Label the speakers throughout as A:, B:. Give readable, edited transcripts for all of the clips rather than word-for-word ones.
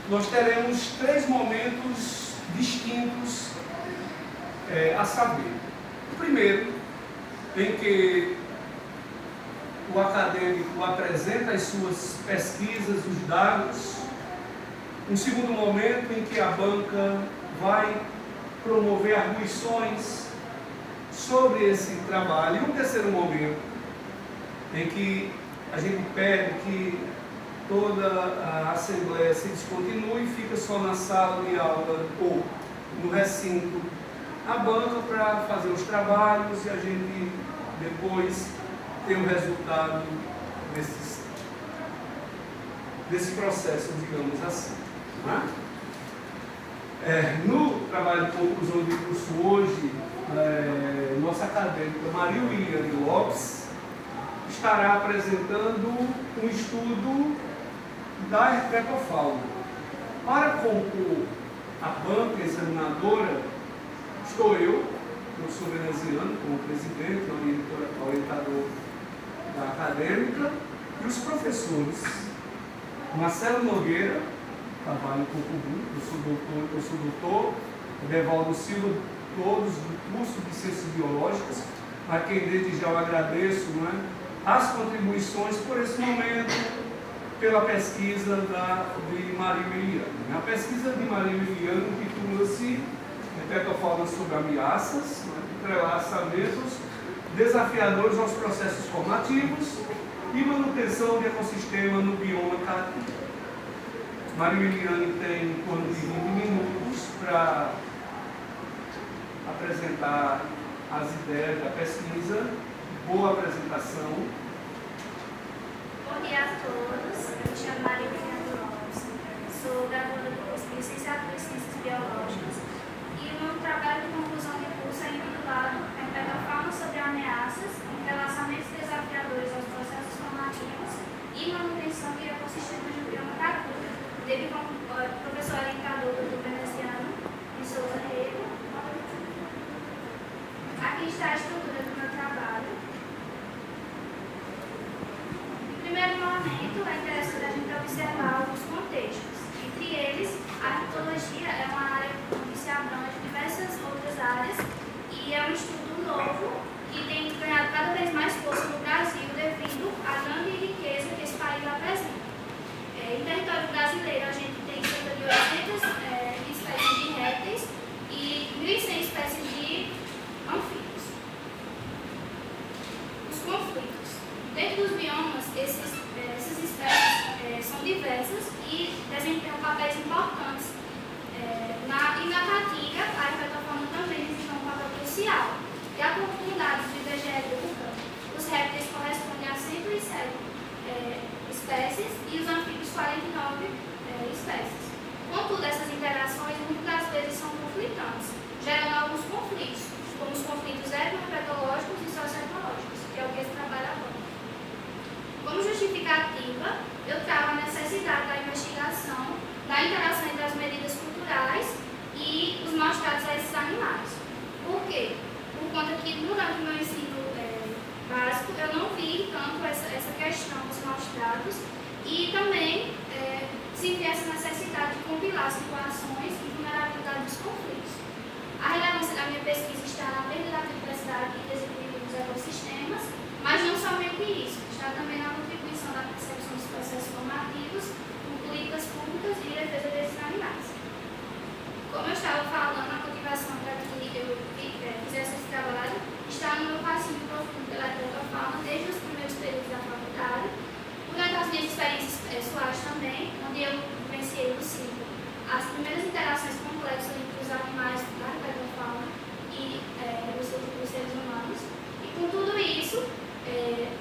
A: nós teremos 3 momentos distintos a saber. O primeiro, em que o acadêmico apresenta as suas pesquisas, os dados. Um segundo momento em que a banca vai promover arguições sobre esse trabalho. E um terceiro momento em que a gente pede que toda a assembleia se descontinue e fica só na sala de aula ou no recinto a banca para fazer os trabalhos e a gente depois ter o resultado desse processo, digamos assim. No trabalho de conclusão de curso hoje, nossa acadêmica Maria Williane Lopes estará apresentando um estudo da herpetofauna. Para compor a banca examinadora, estou eu, professor veneziano, como presidente, orientador da acadêmica, e os professores Marcelo Nogueira, trabalho em Cocubu, eu sou doutor, Devaldo Silva, todos do curso de Ciências Biológicas, a quem desde já eu agradeço, as contribuições por esse momento, pela pesquisa de Maria Williane. A pesquisa de Maria Williane intitula-se Herpetofauna sobre ameaças, entrelaçamentos desafiadores aos processos formativos e manutenção de ecossistema no bioma caatinga. Maria Williane tem em torno de 20 minutos para apresentar as ideias da pesquisa. Boa apresentação.
B: Bom dia a todos. Eu me chamo Maria Williane Lopes, sou graduada do curso de Licenciatura em Ciências Biológicas e o meu trabalho de conclusão de curso é intitulado Herpetofauna sobre ameaças, entrelaçamentos desafiadores aos processos formativos e manutenção de ecossistemas do bioma caatinga. Teve como professor orientador do veneziano em Souza Rego. Aqui está a estrutura do meu trabalho. Em primeiro momento, é interessante a gente observar alguns contextos. Entre eles, a herpetologia é uma área que se abrange diversas outras áreas e é um estudo novo que tem ganhado cada vez mais força no Brasil devido à grande riqueza que esse país apresenta. Em território brasileiro, a gente tem cerca de 800 espécies de répteis e 1.100 espécies de anfíbios. Os conflitos. Dentro dos biomas, essas espécies são diversas e desempenham papéis importantes. E na caatinga, a herpetofauna também desempenha um papel crucial. De acordo com dados do IBGE Educa, os répteis correspondem a 107 espécies e os anfíbios 49 espécies. Contudo, essas interações muitas das vezes são conflitantes, gerando alguns conflitos, como os conflitos etnoherpetológicos e socioecológicos, que é o que esse trabalho aborda. Como justificativa, eu trago a necessidade da investigação da interação entre as medidas culturais e os maus tratos a esses animais. Por quê? Por conta que durante o meu ensino básico eu não vi tanto essa questão dos maus tratos e também se vê essa necessidade de compilar situações de vulnerabilidade dos conflitos. A relevância da minha pesquisa está na perda da diversidade e desequilíbrio dos ecossistemas, mas não somente isso, está também na contribuição da percepção dos processos formativos com políticas públicas e defesa desses animais. Como eu estava falando, a motivação para que eu fizesse esse trabalho está no meu fascínio profundo pela herpetofauna desde os primeiros períodos da faculdade, durante as minhas experiências pessoais também, onde eu vivenciei no ciclo as primeiras interações complexas entre os animais da herpetofauna e os seres humanos. E com tudo isso,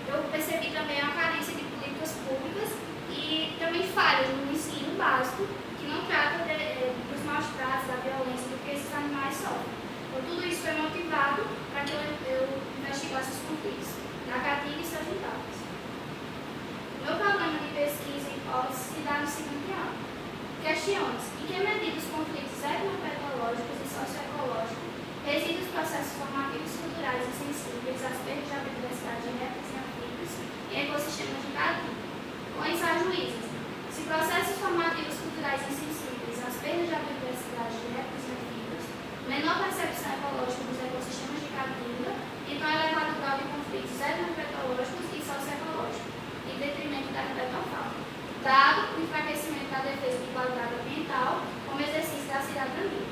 B: eu percebi também a carência de políticas públicas e também falhas no ensino básico, que não trata dos maus tratos, da violência do que esses animais sofrem. Então, tudo isso foi motivado para que eu investigasse os conflitos da caatinga e seus impactos. O meu programa de pesquisa em hipótese se dá no seguinte ano. Questione-se em que medida os conflitos etnoherpetológicos e socioecológicos residem os processos formativos culturais e sensíveis às perdas de biodiversidade de répteis e anfíbios em ecossistemas de caatinga. Com isso, ajuíza-se se processos formativos culturais naturais insensíveis às perdas da biodiversidade de répteis e anfíbios, menor percepção ecológica dos ecossistemas de caatinga, então elevado grau de conflitos etnoherpetológicos e socioecológicos, em detrimento da herpetofauna, dado o enfraquecimento da defesa de qualidade ambiental como exercício da cidadania.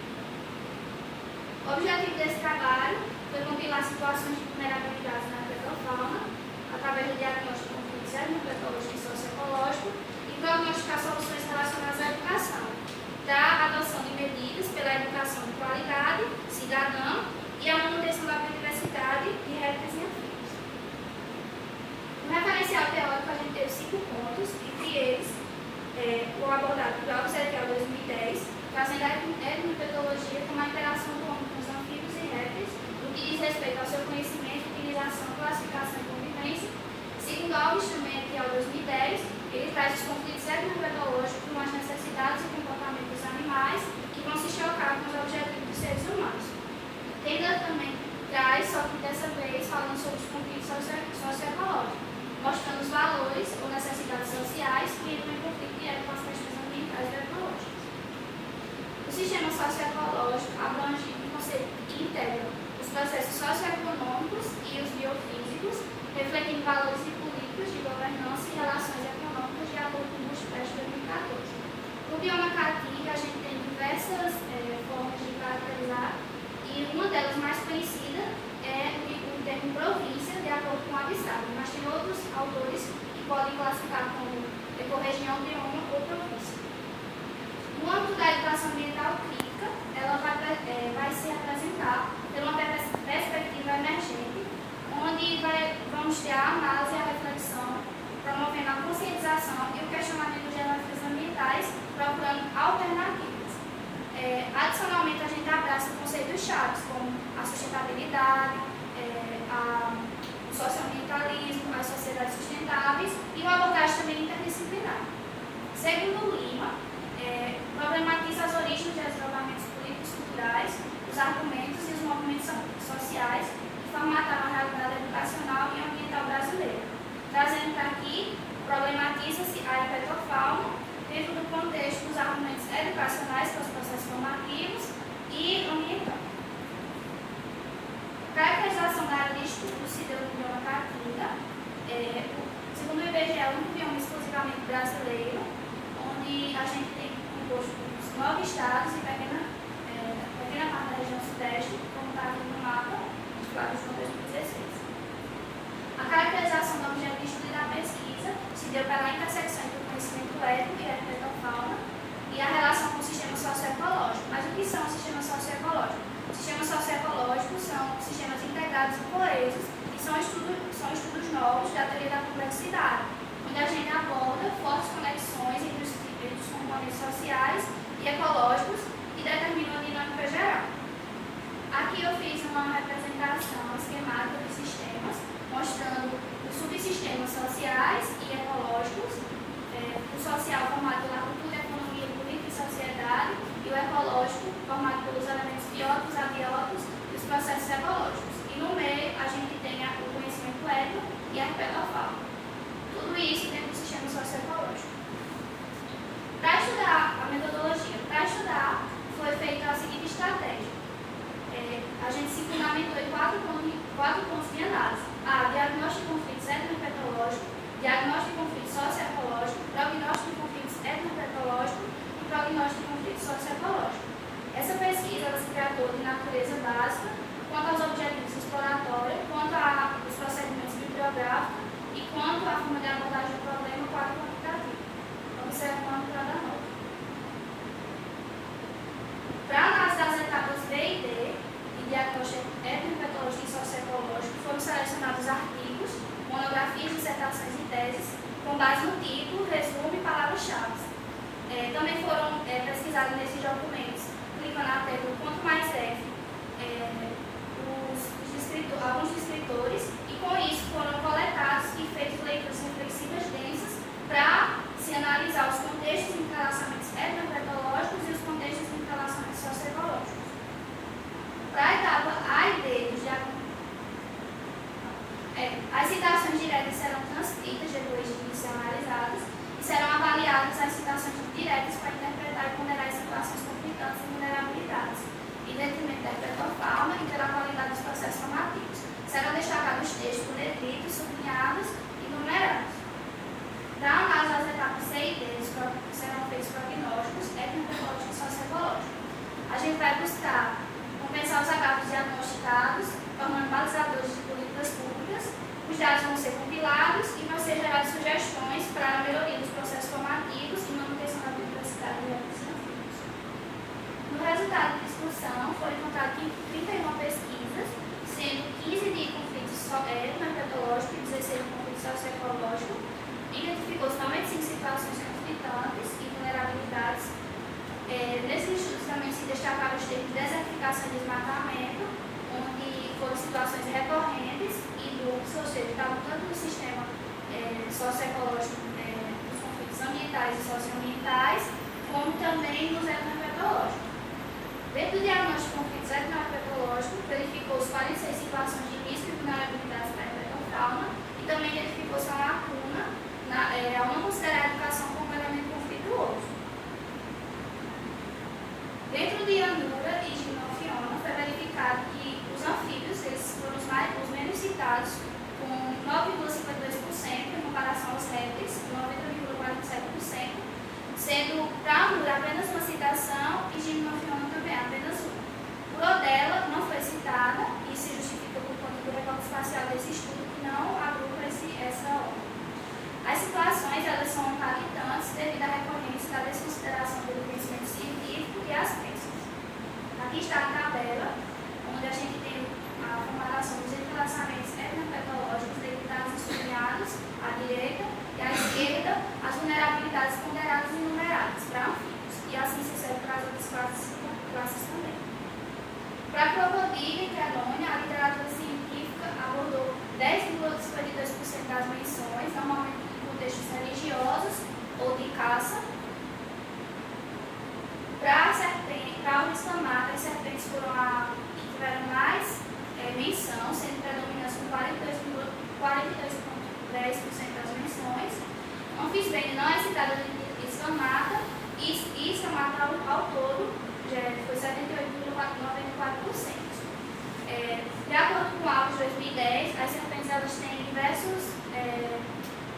B: O objetivo desse trabalho foi compilar situações de vulnerabilidade na herpetofauna, através do diagnóstico de conflitos etnoherpetológicos e socioecológicos, e prognosticar soluções relacionadas à educação, da adoção de medidas pela educação de qualidade cidadã e a manutenção da biodiversidade de répteis e anfíbios. No referencial teórico, a gente teve 5 pontos, entre eles o abordado do Alves Ezequiel 2010, trazendo a etnoherpetologia como a interação do homem com os anfíbios e répteis, no que diz respeito ao seu conhecimento, utilização, classificação e convivência. Segundo Alves também, Ezequiel 2010, ele traz os conflitos etnoherpetológicos com as necessidades e comportamentos dos animais que vão se chocar com os objetivos dos seres humanos. Taylor também traz, só que dessa vez falando sobre os conflitos socioecológicos, mostrando os valores ou necessidades sociais que entram em conflito direto com as questões ambientais e ecológicas. O sistema socioecológico abrange um conceito que integra os processos socioeconômicos e os biofísicos, refletindo valores e políticas de governança e relações econômicas de acordo com o Bushfest 2014. No bioma caatinga, a gente tem diversas formas de caracterizar, e uma delas mais conhecida é o termo província, de acordo com o habitat, mas tem outros autores que podem classificar como ecorregião, bioma ou província. No âmbito da educação ambiental crítica, ela vai se apresentar por uma perspectiva emergente, onde vamos ter a análise e a reflexão, promovendo a conscientização e o questionamento de diagnósticos ambientais, procurando alternativas. Adicionalmente, a gente abraça o conceito dos chaves, como a sustentabilidade, o socioambientalismo, as sociedades sustentáveis e uma abordagem também interdisciplinar. Segundo Lima, problematiza as origens dos desdobramentos políticos culturais, os argumentos e os movimentos sociais que formataram a realidade educacional e ambiental brasileira. Trazendo para aqui, problematiza-se a herpetofauna dentro do contexto dos argumentos educacionais para os processos formativos e ambientais. A caracterização da área de estudo se deu no bioma caatinga, segundo o IBGE, é um bioma exclusivamente brasileiro, onde a gente tem composto por 9 estados e pequena parte da região sudeste, como está aqui no mapa, de Flávio João 2016. A caracterização do objeto de estudo e da pesquisa se deu pela intersecção entre o conhecimento étnico e a herpetofauna e a relação com o sistema socioecológico. Mas o que são os sistemas socioecológicos? Os sistemas socioecológicos são sistemas integrados e coesos e são estudos novos da teoria da complexidade, onde a gente aborda fortes conexões entre os componentes sociais e ecológicos e determinam a dinâmica geral. Aqui eu fiz uma representação esquemática dos sistemas, mostrando os subsistemas sociais e ecológicos, o social formado pela cultura, economia, política e sociedade, e o ecológico formado pelos elementos bióticos, abióticos e os processos ecológicos. E no meio a gente tem o conhecimento étnico e a herpetofauna. Tudo isso dentro do sistema socioecológico. Para estudar a metodologia, foi feita a seguinte estratégia. A gente se fundamentou em 4 pontos de análise. Diagnóstico de conflitos etnoherpetológicos, diagnóstico de conflitos socioecológicos, prognóstico de conflitos etnoherpetológicos e prognóstico de conflitos socioecológicos. Essa pesquisa se tratou de natureza básica, quanto aos objetivos exploratórios, quanto aos procedimentos bibliográficos e quanto à forma de abordagem do problema quadro-quantitativo. Observando cada nota. Para a análise das etapas B e D, diagnóstico etnoherpetológico e socioecológico, foram selecionados artigos, monografias, dissertações e teses, com base no título, resumo e palavras-chave. Também foram pesquisados nesses documentos, clicando na tecla quanto mais F, alguns descritores, e com isso foram coletados e feitas leituras reflexivas densas para se analisar os contextos de entrelaçamentos etnoherpetológicos e os contextos de entrelaçamentos socioecológicos. Para a etapa A e D dos as citações diretas serão transcritas depois de ser analisadas e serão avaliadas as citações diretas para interpretação conflito socioecológico, identificou somente 5 situações conflitantes e vulnerabilidades. Nesses estudos também se destacaram os termos desertificação e desmatamento, onde foram situações recorrentes e duplas, ou seja, estavam tanto no sistema socioecológico dos conflitos ambientais e socioambientais, como também nos etnoambientológicos. Dentro do diagnóstico de conflitos etnoambientológicos, verificou-se 46 situações de risco e vulnerabilidades para a etnofauna e também identificou-se uma lacuna ao não considerar a educação como um elemento conflituoso. Dentro de Anura e de Gimnofiona, foi verificado que os anfíbios eles foram os menos citados, com 9,52% em comparação aos répteis, 90,47%, sendo para Anura apenas uma citação e Gimnofiona também apenas uma. Por Odella não foi citada e se justifica por conta do recorte espacial desse estudo que não agrupa essa obra. As situações elas são impactantes devido à recorrência da desconsideração do conhecimento científico e as crenças. Aqui está a tabela, onde a gente tem a formatação dos entrelaçamentos etnopetológicos delimitados e sublinhados à direita e à esquerda, as vulnerabilidades ponderadas e numeradas para anfíbios, e assim se serve para as outras classes também. Para Crocodile e Quelônia, a literatura científica abordou 10,52% das menções, normalmente em contextos religiosos ou de caça. Para o escamata, as serpentes foram a que tiveram mais menção, sendo predominantes com 42,10% das menções. Anfisbene não é citada de escamata e escamata ao todo foi 78,94%. De acordo com o AUS de 2010, as serpentes elas têm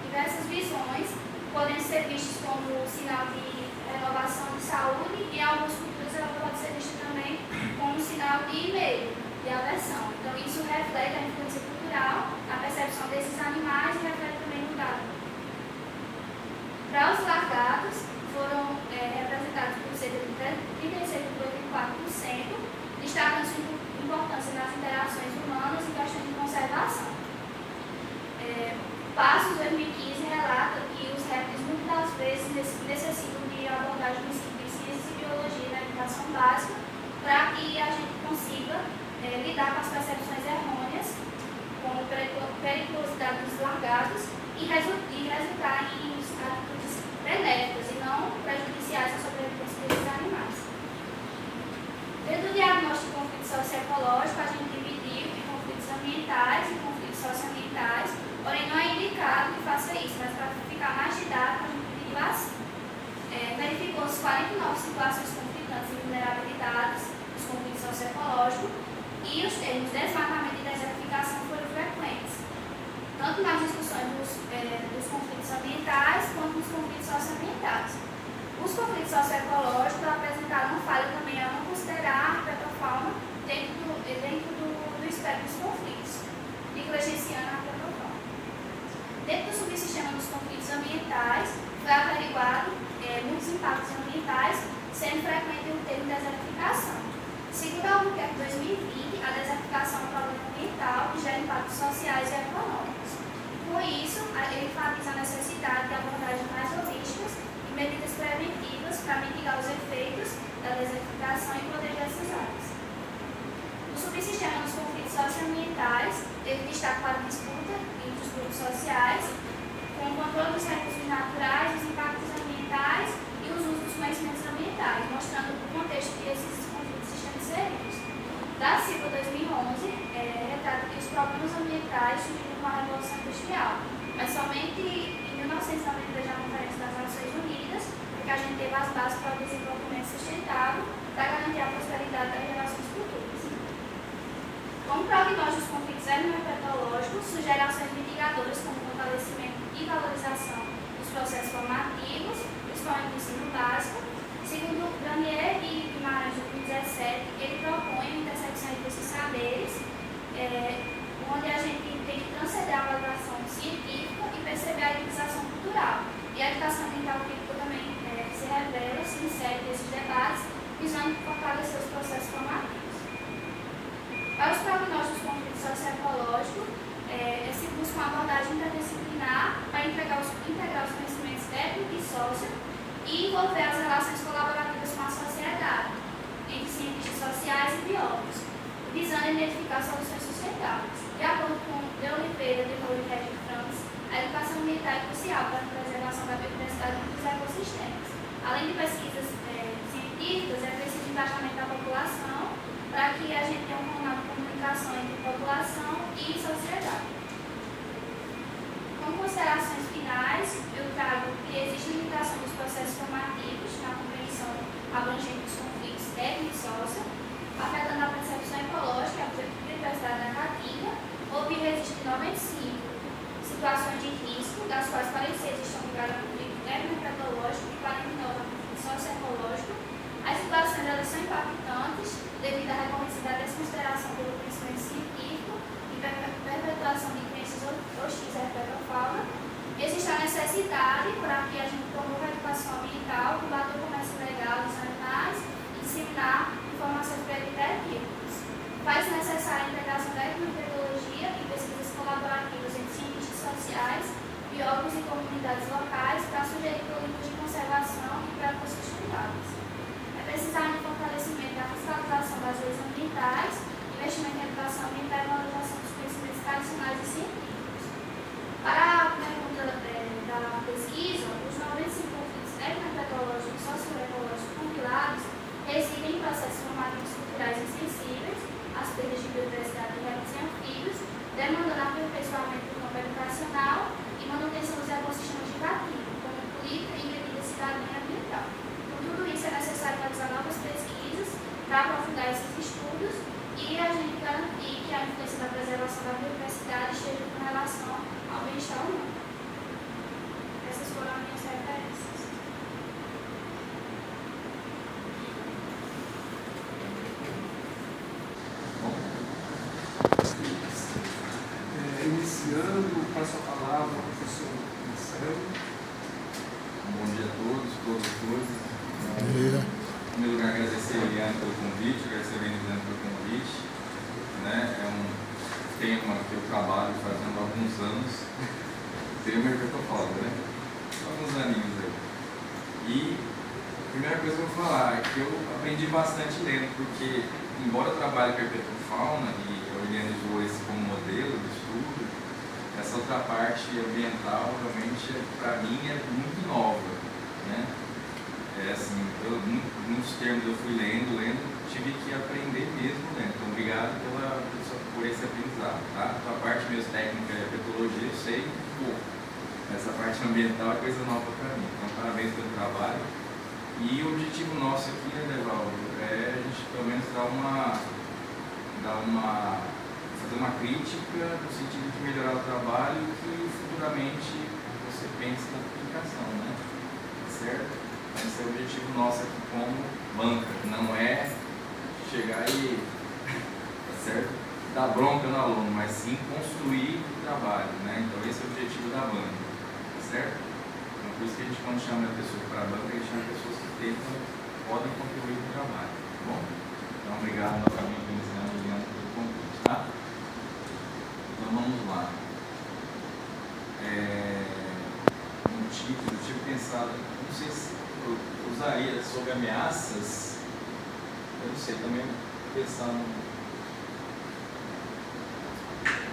B: diversas visões, podem ser vistas como sinal de renovação de saúde e em algumas culturas ela pode ser vista também como sinal de medo, de aversão. Então isso reflete a influência cultural, a percepção desses animais e reflete também no dado. Para os lagartos, foram representados por cerca de 36,84%, destacando sua importância nas interações humanas e questões de conservação. Passos 2015 relata que os répteis muitas vezes necessitam de abordagem no ensino de ciências e biologia na educação básica para que a gente consiga lidar com as percepções errôneas, como periculosidade dos lagartos e resultar em atitudes benéficas e não prejudiciais à sobrevivência desses animais. Dentro do diagnóstico de conflito socioecológico, a gente dividiu em conflitos ambientais e conflitos socioambientais, porém não é indicado que faça isso, mas para ficar mais didático, a gente dividiu assim. Verificou-se 49 situações conflitantes e vulnerabilidades dos conflitos socioecológicos e os termos desmatamento e desertificação foram frequentes, tanto nas discussões dos conflitos ambientais quanto nos conflitos socioambientais. Os conflitos socioecológicos apresentaram falha também ao não considerar a herpetofauna dentro do espectro dos conflitos, negligenciando a herpetofauna. Dentro do subsistema dos conflitos ambientais, foi averiguado muitos impactos ambientais, sendo frequente o termo desertificação. Segundo a Albuquerque 2020, a desertificação é um problema ambiental que gera impactos sociais e econômicos. Com isso, ele enfatiza a necessidade de abordagens mais holísticas e medidas preventivas para mitigar os efeitos da desertificação e proteger essas áreas. O subsistema dos conflitos socioambientais teve destaque para a disputa entre os grupos sociais, com o controle dos recursos naturais, os impactos ambientais e os usos dos conhecimentos ambientais, mostrando o contexto que esses conflitos estão inseridos. Da CIPA 2011, retrata que os problemas ambientais surgiram com a Revolução Industrial, mas somente em 1990, já na Conferência das Nações Unidas, é que a gente teve as bases para o desenvolvimento sustentável para garantir a prosperidade das gerações futuras. Como prognóstico dos conflitos etnoherpetológicos, sugere ações mitigadoras como fortalecimento e valorização dos processos formativos, principalmente no ensino básico. Segundo Granier e Guimarães, de 2017, ele propõe uma intersecção entre esses saberes, onde a gente tem que transcender a valoração científica e perceber a utilização cultural. E a educação ambiental crítica também se revela, se insere nesses debates, visando fortalecer os processos formativos. Para os prognósticos dos conflitos socioecológicos, se busca uma abordagem interdisciplinar para integrar os conhecimentos técnicos e sócio e envolver as relações colaborativas com a sociedade, entre cientistas sociais e biólogos, visando identificar soluções sustentáveis. De acordo com De Oliveira, de Moura e de Franz, a educação ambiental é crucial para a preservação da biodiversidade e dos ecossistemas. Além de pesquisas científicas, é preciso engajamento da população para que a gente tenha um canal de comunicação entre população e sociedade. Como considerações finais, eu trago que existe limitação dos processos formativos na compreensão abrangente dos conflitos técnicos e sócio, afetando a percepção ecológica, a biodiversidade da caatinga. Houve registro de 95 situações de risco, das quais 46 estão ligadas ao conflito técnico-metodológico e 49 ao conflito socioecológico. As situações elas são impactantes devido à recorrência da desconsideração pelo conhecimento científico e perpetuação de crenças hostis à herpetofauna. Existe a necessidade para que a gente promova a educação ambiental, combater o comércio ilegal dos animais e disseminar informações para evitar equívocos. Faz necessária a integração da etnometodologia e pesquisas colaborativas entre cientistas sociais, biólogos e comunidades locais para sugerir políticas de conservação e práticas sustentáveis. É preciso o fortalecimento da fiscalização das leis ambientais, investimento em educação ambiental e valorização dos conhecimentos tradicionais e científicos. Para a pergunta da pesquisa, os 95 conflitos etnometodológicos e socioecológicos compilados residem em processos formativos culturais e sensíveis, as perdas de biodiversidade de répteis e anfíbios, demandando aperfeiçoamento do campo educacional e manutenção dos ecossistemas de caatinga, como política e medida cidadania ambiental. Com tudo isso, é necessário realizar novas pesquisas para aprofundar esses estudos e a gente garantir que a influência da preservação da biodiversidade esteja com relação ao bem-estar humano. Essas foram as minhas referências.
A: Iniciando, passo a palavra ao professor Marcelo.
C: Bom dia a todos. Bom dia. Em primeiro lugar, agradecer a Eliane pelo convite, agradecer a Eliane pelo convite. É um tema que eu trabalho fazendo há alguns anos. Tema que eu estou falando, né? Alguns aninhos aí. E a primeira coisa que eu vou falar é que eu aprendi bastante lendo, porque, embora eu trabalhe com herpetofauna e a Eliane usou esse como modelo de estudo, essa outra parte ambiental realmente para mim é muito nova, né? Assim, muitos termos eu fui lendo, tive que aprender mesmo lendo. Então, obrigado por esse aprendizado, tá? A parte mesmo técnica e herpetologia eu sei pouco. Essa parte ambiental é coisa nova para mim. Então, parabéns pelo trabalho. E o objetivo nosso aqui, né, Devaldo, é a gente pelo menos fazer uma crítica no sentido de melhorar o trabalho e que futuramente você pense na aplicação, né? Certo? Esse é o objetivo nosso aqui como banca, não é chegar e, certo? Dar bronca no aluno, mas sim construir o trabalho, né? Então esse é o objetivo da banca, certo? Então por isso que a gente, quando chama pessoas para a banca, a gente chama pessoas que podem contribuir com o trabalho, tá bom? Então obrigado novamente pelo convite, tá? Então vamos lá. Um título, eu tinha pensado, não sei se eu usaria sobre ameaças, eu não sei, também pensando,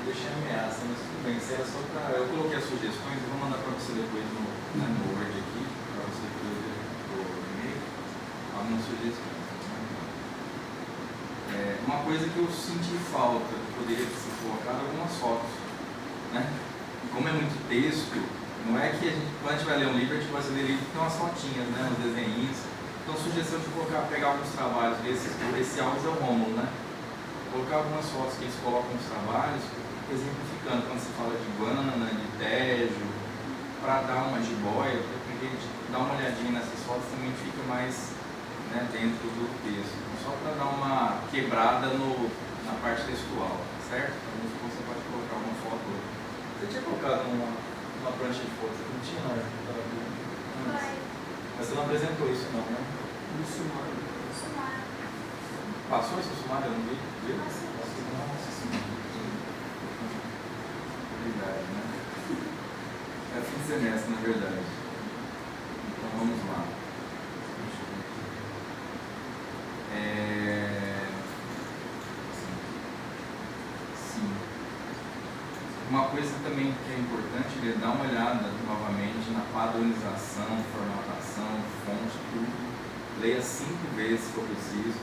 C: deixei ameaça, mas tudo bem, isso era só para, eu coloquei as sugestões, eu vou mandar para você depois no Word aqui, para você depois do e-mail, algumas sugestões. Uma coisa que eu senti falta, que poderia ser colocado, algumas fotos, né? E como é muito texto, não é que quando a gente vai ler um livro, a gente vai ler livro que tem umas fotinhas, né? Uns desenhinhos. Então, sugestão de pegar alguns trabalhos desses, esse áudio é o Rômulo, né? Colocar algumas fotos que eles colocam nos trabalhos, exemplificando quando se fala de iguana, de tejo, para dar uma jiboia, porque a gente dá uma olhadinha nessas fotos também fica mais, né, dentro do texto. Então, só para dar uma quebrada na parte textual, certo? Então, você pode colocar uma foto. Você tinha colocado uma prancha de foto, não tinha, não? Mas você não apresentou isso, não, né?
A: No sumário.
C: Passou esse sumário? Eu não vi? Viu?
B: Passou.
C: Nossa, verdade, né? É fim de semestre, na verdade. Então vamos lá. Sim. Uma coisa também que é importante é dar uma olhada novamente na padronização, formatação, fonte, tudo. Leia 5 vezes se for preciso,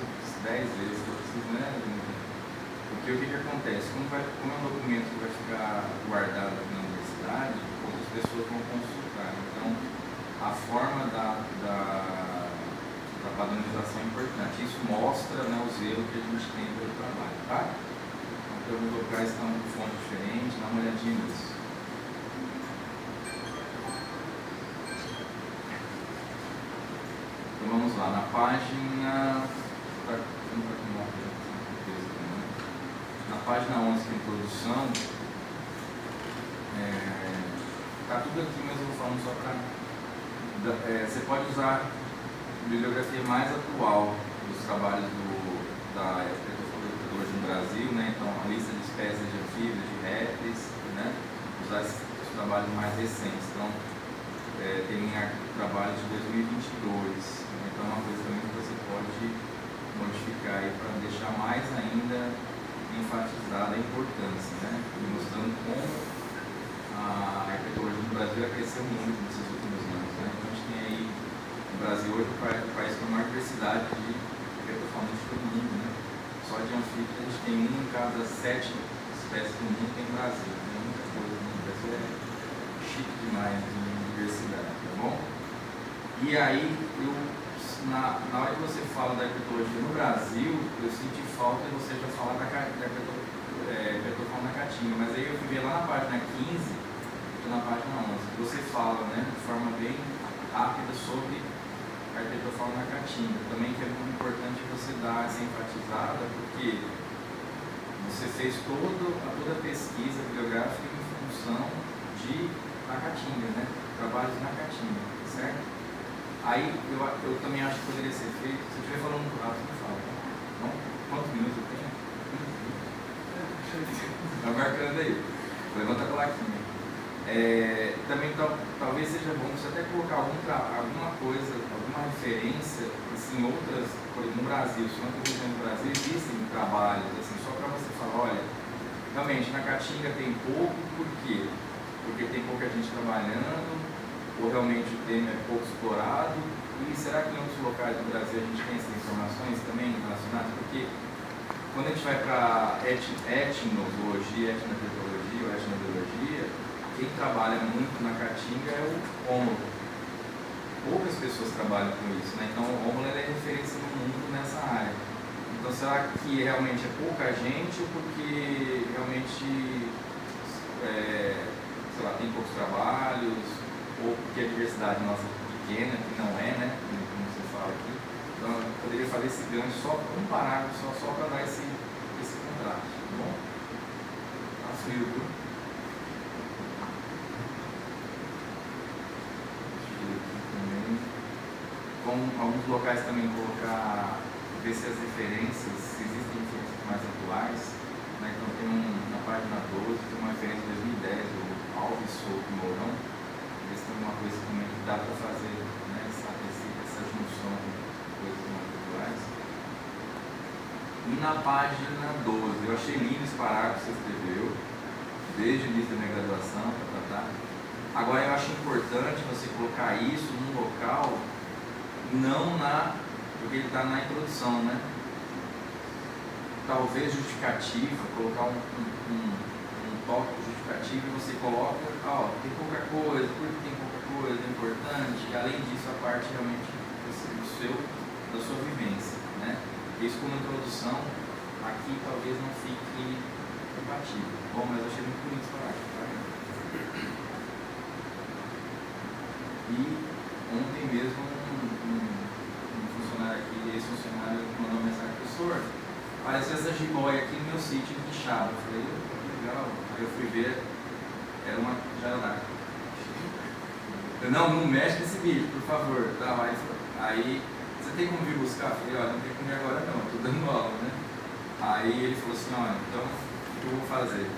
C: 10 vezes se for preciso, né? Porque o que acontece? Como é um documento que vai ficar guardado aqui na universidade, outras pessoas vão consultar. Então, a forma da padronização é importante. Isso mostra, né, o zelo que a gente tem pelo trabalho, tá? Então, alguns locais estão com fonte diferente, dá uma olhadinha nisso. Então, vamos lá, na página... Na página 11, que é a introdução, está tudo aqui, mas eu vou falando só para... você pode usar a bibliografia mais atual dos trabalhos da herpetologia no Brasil, né? Então, a lista de espécies de anfíbios, de répteis, né? Usar esses trabalhos mais recentes. Então, tem trabalhos de 2022, né? Então é uma coisa também que você pode modificar aí para deixar mais ainda enfatizada a importância, né? E mostrando como a herpetologia no Brasil cresceu muito nesses últimos anos, né? Então a gente tem aí, no Brasil hoje, o país com a maior diversidade de herpetofauna de todo mundo, né? Só de anfíbios a gente tem 1 em cada 7 espécies do mundo tem no Brasil, né? Muita coisa, né? O Brasil é chique demais de diversidade, tá bom? E aí, na hora que você fala da herpetologia no Brasil, eu senti falta de você já falar da herpetofauna na caatinga, mas aí eu fui ver lá na página 15 e na página 11, que você fala, né, de forma bem rápida sobre a herpetofauna na caatinga. Também que é muito importante você dar essa enfatizada, porque você fez toda a pesquisa bibliográfica em função da caatinga, né, trabalhos na caatinga, certo? Aí eu também acho que poderia ser feito, se eu estiver falando muito rápido, me fala. Bom, quantos minutos eu tenho? Está marcando aí. Levanta a plaquinha. Também talvez seja bom você até colocar alguma coisa, alguma referência assim, outras coisas no Brasil. Se não estou dizendo no Brasil, existem trabalhos, assim, só para você falar, olha, realmente na Caatinga tem pouco, por quê? Porque tem pouca gente trabalhando, ou realmente o tema é pouco explorado, e será que em outros locais do Brasil a gente tem essas informações também relacionadas? Porque quando a gente vai para etnologia, etnobiologia ou etnobiologia, quem trabalha muito na Caatinga é o Rômulo. Poucas pessoas trabalham com isso, né? Então o Rômulo é referência no mundo nessa área. Então será que realmente é pouca gente ou porque realmente sei lá, tem poucos trabalhos? Ou porque a diversidade nossa é pequena, que não é, né? Como você fala aqui. Então, eu poderia fazer esse gancho só um parágrafo, só para dar esse contraste, tá bom? Faço o YouTube. Com alguns locais também colocar, ver se as referências, se existem referências mais atuais, né? Então, tem na página 12, tem uma referência de 2010, do Alves Souto Mourão. Ver se tem alguma coisa também que dá para fazer, né, essa junção de coisas mais atuais. E na página 12, eu achei lindo esse parágrafo que você escreveu, desde o início da minha graduação, Agora eu acho importante você colocar isso num local, não porque ele está na introdução, né? Talvez justificativa, colocar um tópico justificativo e você coloca, tem pouca coisa, porque tem pouca coisa, é importante, e além disso a parte realmente da sua vivência, né? Isso como introdução, aqui talvez não fique compatível. Bom, mas eu achei muito bonito esse parágrafo, tá? E ontem mesmo um funcionário aqui, esse funcionário mandou uma mensagem: professor, apareceu essa jiboia aqui no meu sítio de Quixaba. Eu falei, legal. Aí eu fui ver, era uma jararaca. Não mexe nesse bicho, por favor. Tá, aí, você tem como vir buscar? Eu falei, olha, não tem como ir agora não, estou dando aula, né? Aí ele falou assim, olha, então o que eu vou fazer?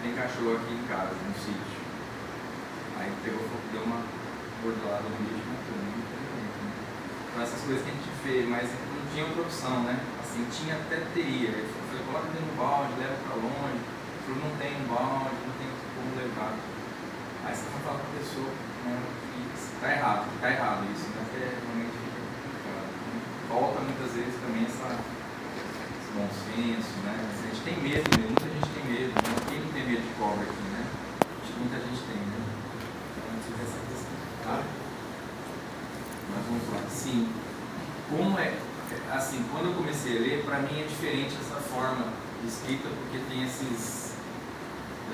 C: tem cachorro aqui em casa, no sítio. Aí pegou, deu uma bordolada no bicho, matou, né? Então essas coisas que a gente vê, mas não tinha outra opção, né? Assim, tinha até teria. Eu falei, coloca dentro do balde, leva pra longe. Eu falei, não tem um balde, não tem como levar. Aí você vai falar com a pessoa, né, que tá errado isso, né? Porque realmente fica complicado. Volta muitas vezes também esse bom senso, né? A gente tem medo mesmo, muita gente tem medo, né? Quem não tem medo de cobra aqui, né? Muita gente tem, né? Então, a gente tem essa questão, tá? Mas vamos lá. Sim. Como é, assim, quando eu comecei a ler, para mim é diferente essa forma de escrita, porque tem esses...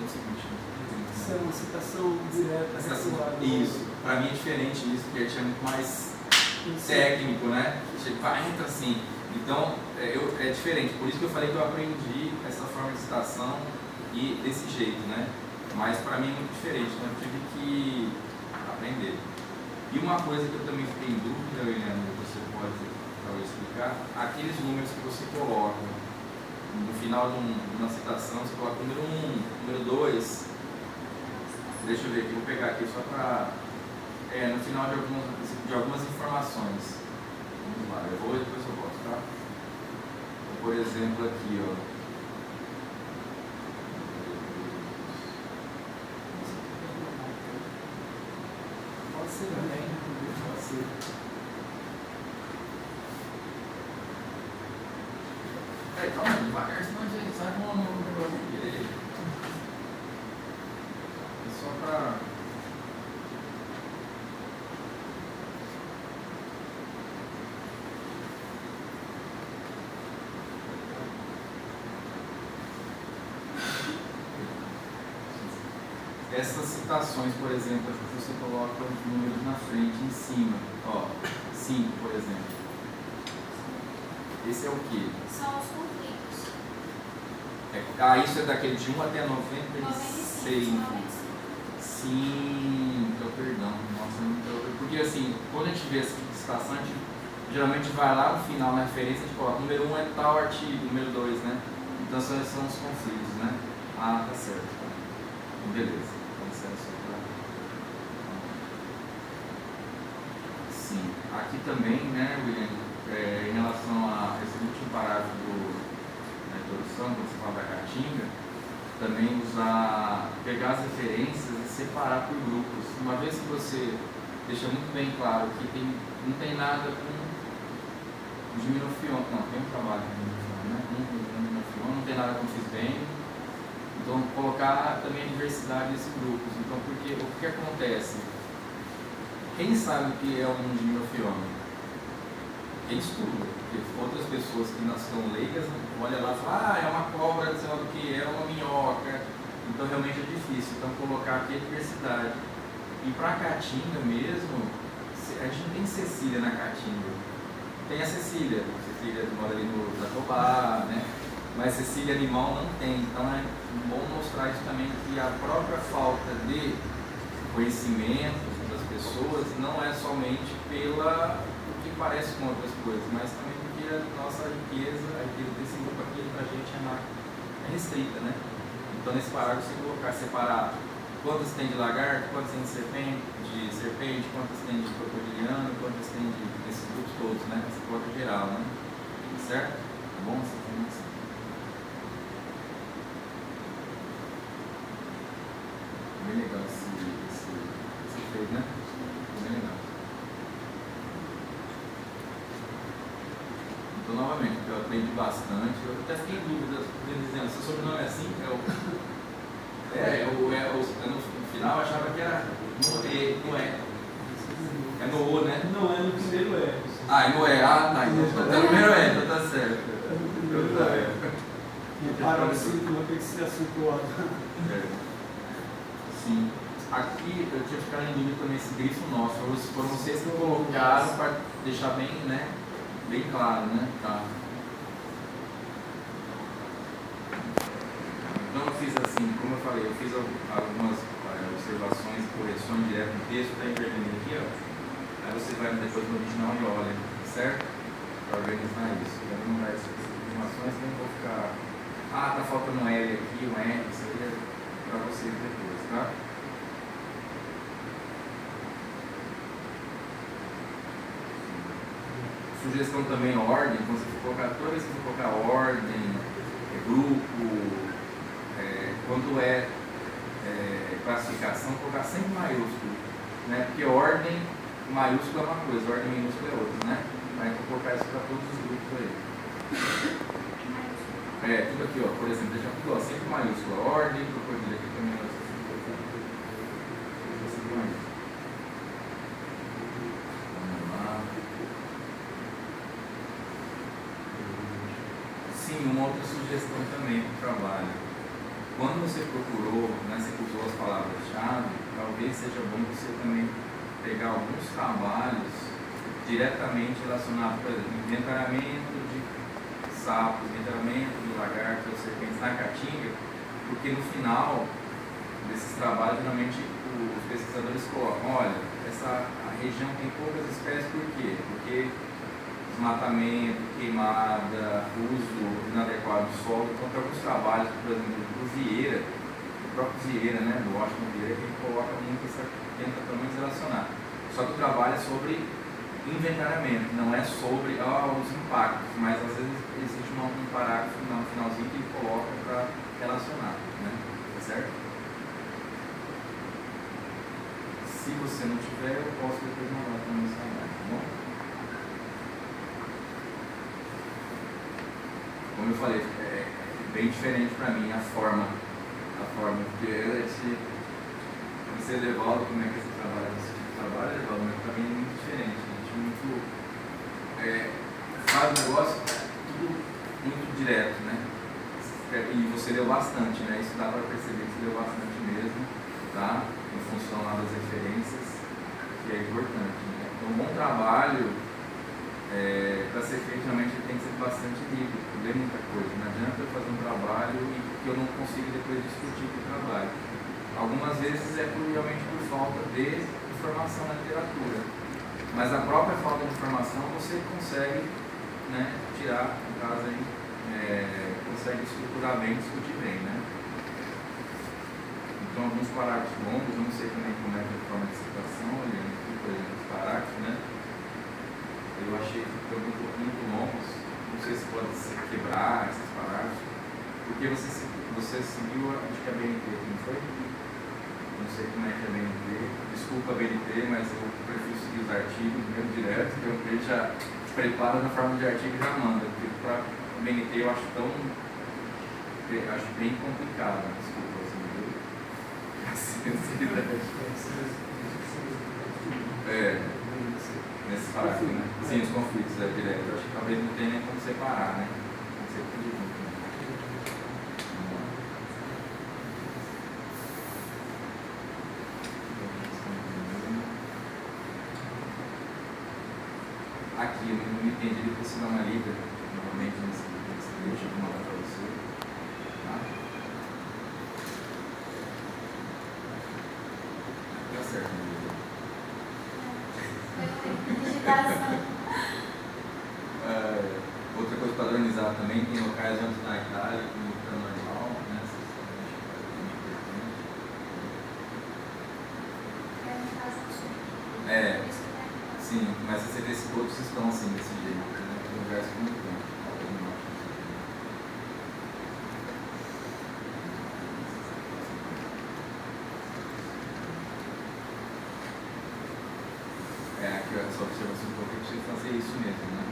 A: Isso é uma citação direta, ressoada.
C: Isso. Para mim é diferente isso, porque é muito mais técnico, né? Entra assim. Então, é diferente. Por isso que eu falei que eu aprendi essa forma de citação e desse jeito, né? Mas para mim é muito diferente, então eu tive que aprender. E uma coisa que eu também fiquei em dúvida, William, você pode talvez explicar, aqueles números que você coloca no final de uma citação, você coloca número 1, número 2, deixa eu ver aqui, vou pegar aqui só para, no final de algumas informações. Vamos lá, eu vou e depois eu volto, tá? Então, por exemplo, aqui, ó.
A: Pode ser também, pode ser.
C: Calma aí, devagar, senão a gente sai com o negócio aqui. É só para... Essas citações, por exemplo, aqui você coloca os números na frente, em cima. Ó, 5, por exemplo. Esse é o quê?
B: São os conflitos.
C: Isso é daquele de 1 até 96.
B: 95.
C: Sim, então, perdão. Nossa, porque assim, quando a gente vê essa citação, a gente geralmente vai lá no final, na referência, a gente coloca número 1 é tal artigo, número 2, né? Então são os conflitos, né? Ah, tá certo. Tá. Beleza. Sim, aqui também, né, William, em relação a esse último parágrafo da introdução, quando você fala da Caatinga, também pegar as referências e separar por grupos. Uma vez que você deixa muito bem claro que não tem nada com Gimenofion, não, tem um trabalho com Gimenofion, não tem nada com Fisbene. Então, colocar também a diversidade desses grupos. Então, porque o que acontece? Quem sabe o que é um gimenofiona? Quem estuda. Porque outras pessoas que não são leigas, olham lá e falam, é uma cobra, sei lá do que, é uma minhoca. Então, realmente é difícil. Então, colocar aqui a diversidade. E para a Caatinga mesmo, a gente não tem Cecília na Caatinga. Tem a Cecília mora ali no Jatobá, né? Mas Cecília animal não tem, então é bom mostrar isso também, que a própria falta de conhecimento das pessoas não é somente pela o que parece com outras coisas, mas também porque a nossa riqueza, a riqueza desse grupo aqui pra gente é restrita, né? Então nesse parágrafo você colocar, separar quantas tem de lagarto, quantas tem de serpente, quantas tem de crocodiliano, quantas tem desses grupos todos, né? Essa conta geral, né? Certo? Tá bom? Essa informação. Bem legal esse feito, né? Bem legal. Então, novamente, eu aprendi bastante. Eu até fiquei em dúvida, dizendo, seu sobrenome é assim? No final eu achava que era no E. É no O, né?
A: Não, é no primeiro E.
C: Ah, é no E. Ah, tá. Então tá no primeiro E, então tá certo.
A: É no primeiro E. Para o círculo que se acentuado.
C: Sim. Aqui eu tinha ficado em dúvida também esse grifo nosso. Foram vocês que colocaram para deixar bem, né? Bem claro, né? Tá. Então eu fiz assim, como eu falei, eu fiz algumas observações e correções direto no texto, está em vermelho aqui, ó. Aí você vai depois no original e olha, certo? Para organizar isso. Eu vou mandar essas informações, nem vou ficar. Ah, tá faltando um L aqui, um R, isso aí é para vocês depois, tá? Sugestão também, ordem, quando você for colocar, toda vez que você for colocar ordem, grupo, quando classificação, colocar sempre maiúsculo, né? Porque ordem maiúscula é uma coisa, ordem minúscula é outra, né? Mas eu vou colocar isso para todos os grupos aí. Tudo aqui, ó, por exemplo, deixa tudo, ó, sempre maiúscula, ordem, crocodilo aqui também, ó, sempre maiúscula. Vamos lá. Sim, uma outra sugestão também para o trabalho. Quando você procurou, né, você usou as palavras-chave, talvez seja bom você também pegar alguns trabalhos diretamente relacionados, por exemplo, inventariamento de sapos, inventariamento de lagartos ou serpentes na caatinga, porque no final desses trabalhos, geralmente os pesquisadores colocam, olha, a região tem poucas espécies, por quê? Porque desmatamento, queimada, uso inadequado do solo. Então tem alguns trabalhos, por exemplo, do Vieira, o próprio Vieira, né, do Washington Vieira, que ele coloca muito tenta pelo menos relacionar. Só que o trabalho é sobre inventariamento, não é sobre os impactos, mas às vezes existe um parágrafo no finalzinho que ele coloca para relacionar, né? Tá certo? Se você não tiver, eu posso depois mandar para o meu trabalho, tá bom? Como eu falei, é bem diferente para mim a forma, porque você devolve como é que você trabalha, mas para mim é muito diferente, faz o negócio tudo muito direto, né? E você deu bastante, né? Isso dá para perceber que você deu bastante mesmo, tá? Em função lá das referências, que é importante, né? Então, um bom trabalho, para ser feito, realmente tem que ser bastante livre, ler muita coisa. Não adianta eu fazer um trabalho e que eu não consigo depois discutir com o trabalho. Algumas vezes é realmente por falta de informação na literatura, mas a própria falta de informação você consegue, né, tirar, no caso aí, consegue estruturar bem, discutir bem, né? Então, alguns parágrafos longos, eu não sei também como é que é a forma de citação, olhando aqui, por exemplo, os parágrafos, né? Eu achei que ficou muito longos, não sei se pode se quebrar esses parágrafos, porque você seguiu, acho que a BNT, não foi? Não sei como é que é a BNT, desculpa a BNT, mas eu prefiro seguir os artigos mesmo direto, que eu já prepara na forma de artigo e já manda, porque para a BNT eu acho bem complicado, desculpa, nesse parágrafo, né? Sim, os conflitos direto, eu acho que talvez não tenha nem como separar, né? Tem que ser tudo junto, né? Aqui, eu não entendi, depois você dá uma lida novamente nesse trecho, eu vou mandar para você. Tá? Tá certo, outra coisa padronizada também, tem locais onde na Itália, como o normal, né? Sim, mas você vê se todos estão assim, desse jeito, né? Tem lugares que não tem. Aqui essa observação que eu preciso fazer isso mesmo, né?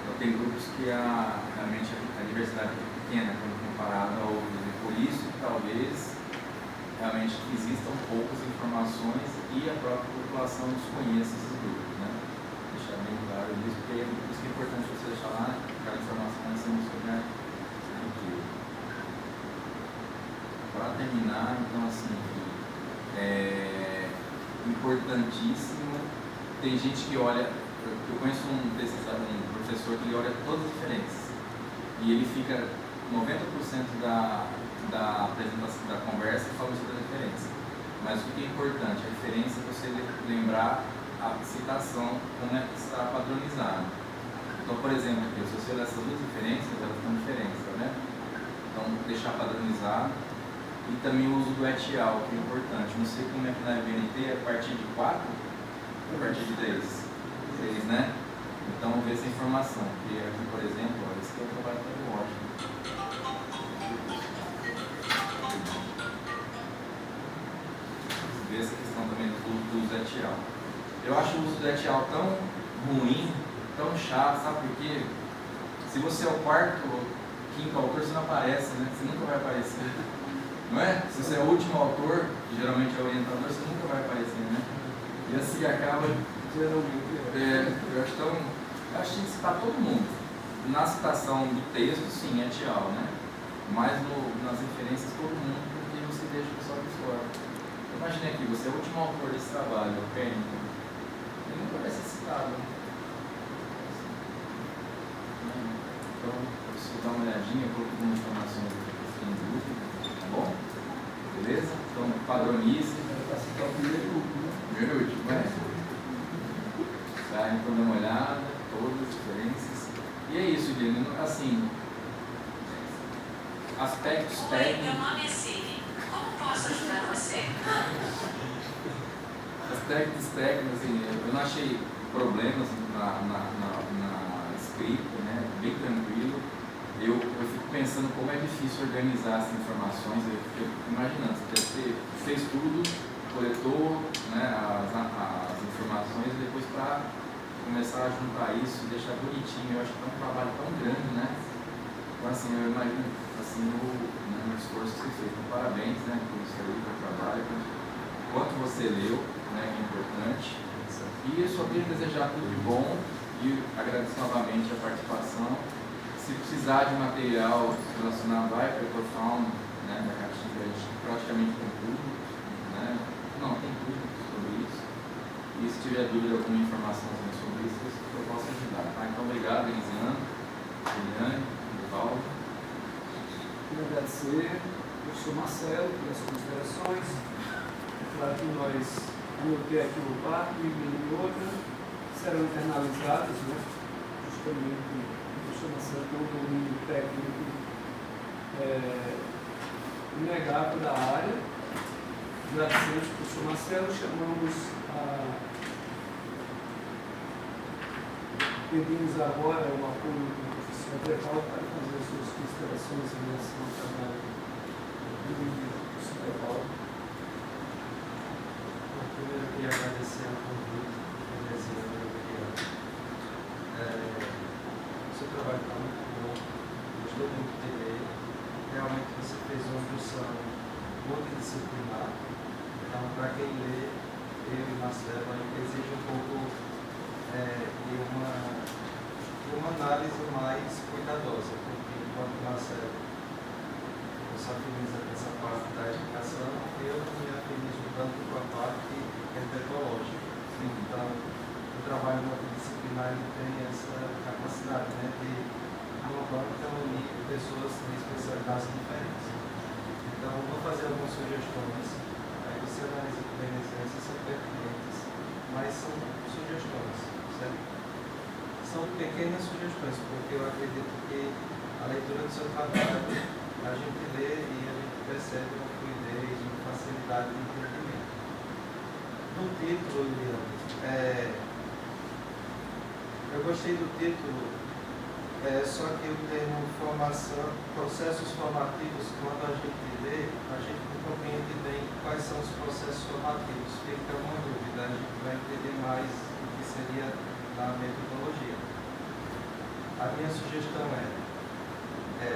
C: Então tem grupos que realmente a diversidade é pequena quando comparada ao outros, e por isso talvez realmente existam poucas informações e a própria população desconheça esses grupos, né? Deixar bem claro isso, porque é isso que é importante você deixar lá, aquela informação nessa música, né? Para terminar, então assim, importantíssimo. Tem gente que olha, eu conheço um professor que ele olha todas as referências e ele fica 90% da apresentação, da conversa falando sobre a referência. Mas o que é importante? A referência é você lembrar a citação, como é que está padronizado. Então, por exemplo, aqui, se você olhar essas duas referências, elas estão diferentes, tá vendo? Então, deixar padronizado, E também o uso do et al, que é importante. Não sei como é que na BNT é a partir de 4 ou a partir de 3? 3, né? Então, vamos ver essa informação. Que aqui, por exemplo, ó, esse aqui é o trabalho do Washington. Ver essa questão também do uso do et al. Eu acho o uso do et al tão ruim, tão chato, sabe por quê? Se você é o quarto ou quinto autor, você não aparece, né? Você nunca vai aparecer. Não é? Se você é o último autor, que geralmente é o orientador, você nunca vai aparecer, né? E assim acaba. Geralmente. Eu acho tão. Eu acho que tem que citar todo mundo. Na citação do texto, sim, et al, né? Mas nas referências, todo mundo, porque você deixa o pessoal de fora. Imagine aqui, você é o último autor desse trabalho, o Pennington. Ele nunca vai ser citado. Então, se dar uma olhadinha, eu coloquei algumas informações aqui que eu em dúvida, tá bom? Beleza? Então, padronize. Primeiro e último, né? Tá, então dá uma olhada, todas as diferenças. E é isso, Guilherme. Assim, aspectos técnicos.
D: Oi, meu nome é Siri. Como posso ajudar você?
C: Aspectos técnicos, assim, eu não achei problemas na escrita, né? Bem tranquilo. Eu fico pensando como é difícil organizar essas informações. Eu fico imaginando, você fez tudo, coletou, né, as informações e depois para começar a juntar isso e deixar bonitinho. Eu acho que é um trabalho tão grande, né? Então, assim, eu imagino assim, o esforço que você fez. Então, parabéns, né, por isso aí, pelo trabalho, quanto você leu, né, que é importante. E eu só queria desejar tudo de bom e agradeço novamente a participação. Se precisar de material relacionado à Hyperprofound, né, da Caatinga, a gente praticamente tem tudo, né? Não, tem tudo sobre isso. E se tiver dúvida, alguma informação sobre isso, eu posso ajudar. Tá? Então, obrigado, Elisiane, Juliane, Evaldo.
A: Quero agradecer ao professor Marcelo pelas considerações. É claro que nós anotei aqui o barco e outra serão internalizadas, né? Justamente o professor Marcelo tem um domínio técnico inegável da área. Agradecemos ao professor Marcelo, chamamos pedimos agora o apoio do professor Evaldo para fazer as suas considerações em relação ao trabalho do professor Evaldo.
E: Primeiro eu queria agradecer ao convite da Elisiane e do o seu trabalho está muito bom, gostou muito de ler. Realmente você fez uma função multidisciplinar. Então, para quem lê, eu e Marcelo, a gente exige um pouco de uma análise mais cuidadosa, porque enquanto Marcelo se afiniza com essa parte da educação, eu me afinizo tanto com a parte herpetológica. Então, o trabalho multidisciplinar tem essa capacidade, né, de uma banca unir pessoas de especialidades diferentes. Então, vou fazer algumas sugestões, aí você analisa com bem se são pertinentes, mas são sugestões, certo? São pequenas sugestões, porque eu acredito que a leitura do seu trabalho, a gente lê e a gente percebe uma fluidez, uma facilidade de entendimento. No título, Liliane, eu gostei do título, só que o termo formação, processos formativos, quando a gente lê, a gente não compreende bem quais são os processos formativos. Fica uma dúvida, a gente vai entender mais o que seria na metodologia. A minha sugestão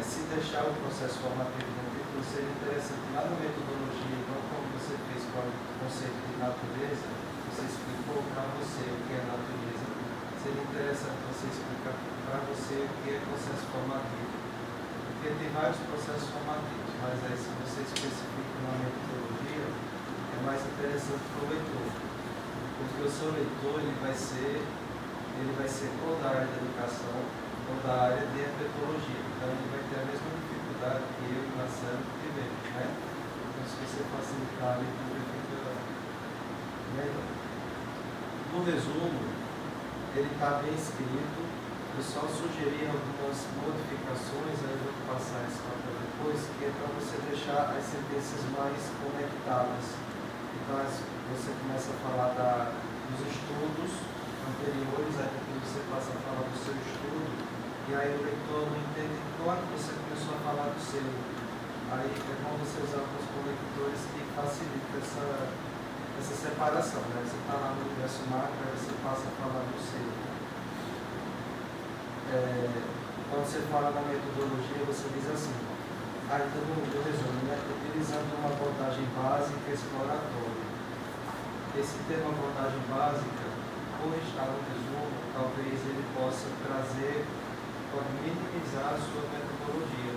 E: se deixar o processo formativo no título, seria interessante lá na metodologia, não como você fez com o conceito de natureza, você explicou para você o que é natureza. Seria interessante você explicar para você o que é processo formativo. Porque tem vários processos formativos, mas aí se você especifica uma metodologia, é mais interessante para o leitor. Porque o seu leitor ele vai ser ou da área da educação ou da área de herpetologia. Então ele vai ter a mesma dificuldade que eu e Marcelo tivemos, né? Então se você facilitar a leitura, fica melhor. No resumo, ele está bem escrito, Eu só sugeri algumas modificações, aí eu vou passar esse papel depois, que é para você deixar as sentenças mais conectadas. Então, você começa a falar dos estudos anteriores, aí depois você passa a falar do seu estudo, e aí o leitor não entende quando você começou a falar do seu. Aí é bom você usar alguns conectores que facilitam essa separação, né? Você está lá no universo macro, aí você passa a falar do seu. Quando você fala da metodologia, você diz assim, ainda no resumo, né? Utilizando uma abordagem básica exploratória. Esse termo abordagem básica, por estar no resumo, talvez ele possa pode minimizar a sua metodologia.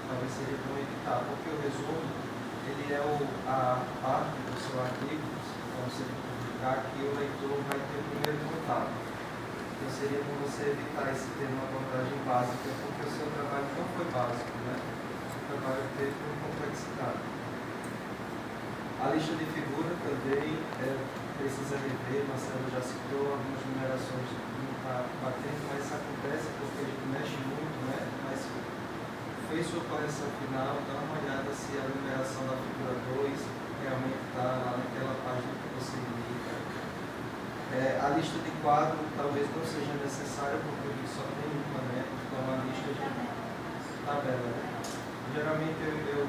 E: Talvez seria bom evitar, porque o resumo, ele é a parte do seu artigo, quando você publicar, que o leitor vai ter o primeiro contato. Então seria bom você evitar esse termo abordagem básica, porque o seu trabalho não foi básico, né? O trabalho teve uma complexidade. A lista de figura também precisa rever, Marcelo já citou, algumas numerações não está batendo, mas isso acontece porque a gente mexe muito, né? Mas fez sua correção final, dá uma olhada se a numeração da figura 2 realmente está lá naquela página que você indica. A lista de quadro talvez não seja necessária, porque o só tem uma, né? Então a lista de tabela. Né? Geralmente eu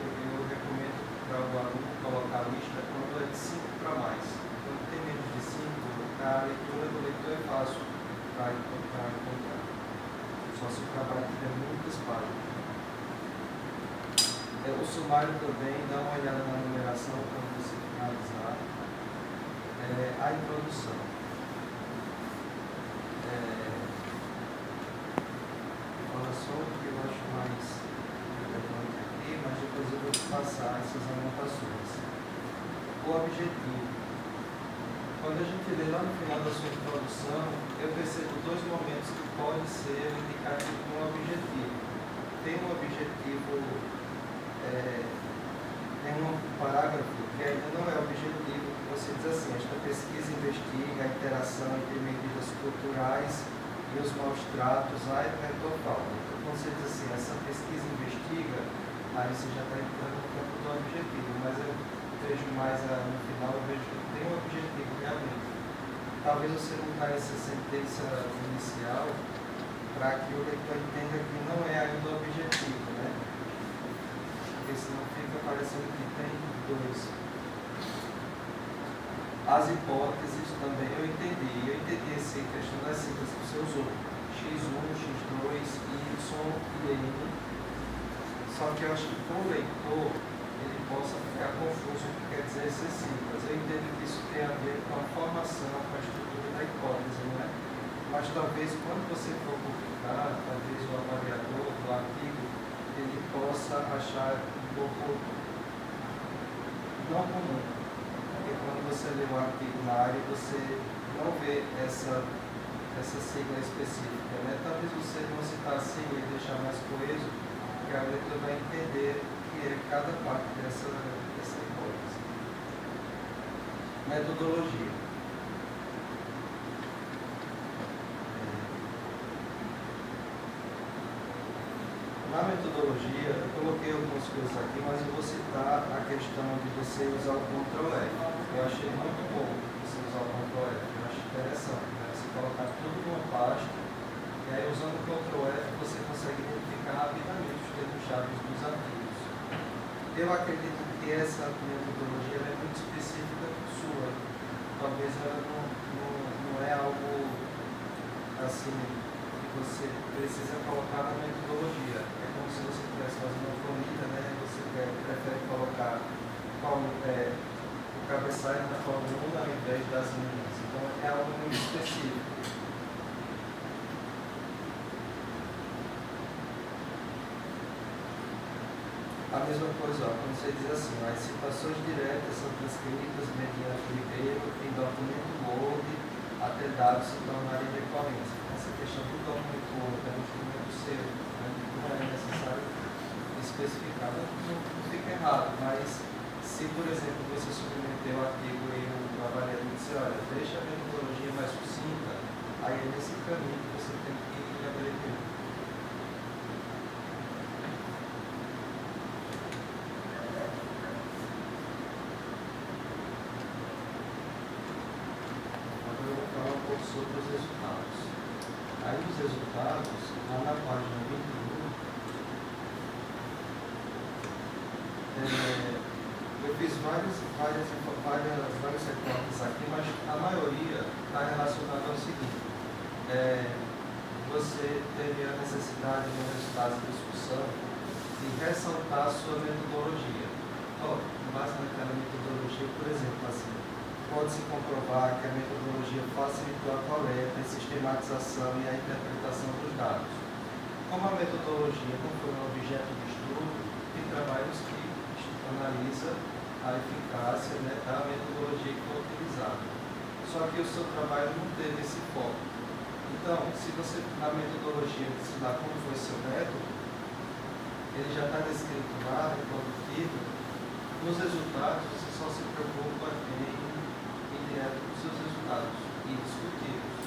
E: recomendo para o aluno colocar a lista quando é de 5 para mais. Quando tem menos de 5, a leitura do leitor é fácil para encontrar. Só se o trabalho tiver muitas páginas. O sumário também, dá uma olhada na numeração quando você finalizar. A introdução. Fala só o que eu acho mais relevante aqui, mas depois eu vou te passar essas anotações. O objetivo. Quando a gente lê lá no final da sua introdução, eu percebo 2 momentos que podem ser indicativos de um objetivo. Tem um objetivo, tem um parágrafo que ainda não é objetivo, que você diz assim, esta pesquisa investiga a interação entre medidas culturais e os maus tratos à heterofauna. Então, quando você diz assim, essa pesquisa investiga, aí você já está entrando no campo do objetivo, mas eu vejo mais no final, eu vejo que tem um objetivo realmente. Talvez você mudar essa sentença inicial para que o leitor entenda que não é ainda o objetivo, né? Porque senão fica parecendo que tem 2. As hipóteses também eu entendi essa questão das siglas que você usou, x1, x2, y e n, só que eu acho que para o leitor ele possa ficar confuso o que quer dizer essas siglas. Eu entendo que isso tem a ver com a formação, com a estrutura da hipótese, né? Mas talvez quando você for publicar, talvez o avaliador do artigo, ele possa achar um pouco não comum. Porque quando você lê um artigo na área, você não vê essa sigla específica, né? Talvez você não citar a sigla e deixar mais coeso, que a leitura vai entender que é cada parte dessa hipótese. Metodologia. Na metodologia, eu coloquei algumas coisas aqui, mas eu vou citar a questão de você usar o Ctrl F. Eu achei muito bom você usar o Ctrl F, eu acho interessante, né? Você colocar tudo numa pasta, e aí usando o Ctrl F você consegue identificar rapidamente os termos-chave dos artigos. Eu acredito que essa metodologia é muito específica sua. Talvez ela não é algo assim que você precisa colocar na metodologia. É como se você estivesse fazendo uma planilha, né? Você prefere colocar o cabeçalho da coluna ao invés das linhas. Então é algo muito específico. A mesma coisa, quando você diz assim, as citações diretas são transcritas mediante primeiro em documento Word até dados se tornarem recorrentes. Essa questão do documento Word é um instrumento seu, né? Não é necessário especificar. Não fica errado, mas se, por exemplo, você submeter o artigo e o avaliador disser, olha, deixa a metodologia mais sucinta, Aí é nesse caminho que você tem que ir abreviando. Agora eu vou falar um pouco sobre os resultados. Aí os resultados, lá na página 21, eu fiz vários recortes aqui, mas a maioria está relacionada ao seguinte. Você teve a necessidade no resultado da discussão de ressaltar a sua metodologia. Com base naquela metodologia, por exemplo, assim, pode-se comprovar que a metodologia facilitou a coleta, a sistematização e a interpretação dos dados. Como a metodologia não foi um objeto de estudo, tem trabalhos que analisa a eficácia, né, da metodologia que foi utilizada. Só que o seu trabalho não teve esse foco. Então, se você, na metodologia, ensinar como foi seu método, ele já está descrito lá, reprodutido. Nos resultados, você só se preocupa em ir direto com os seus resultados e discuti-los.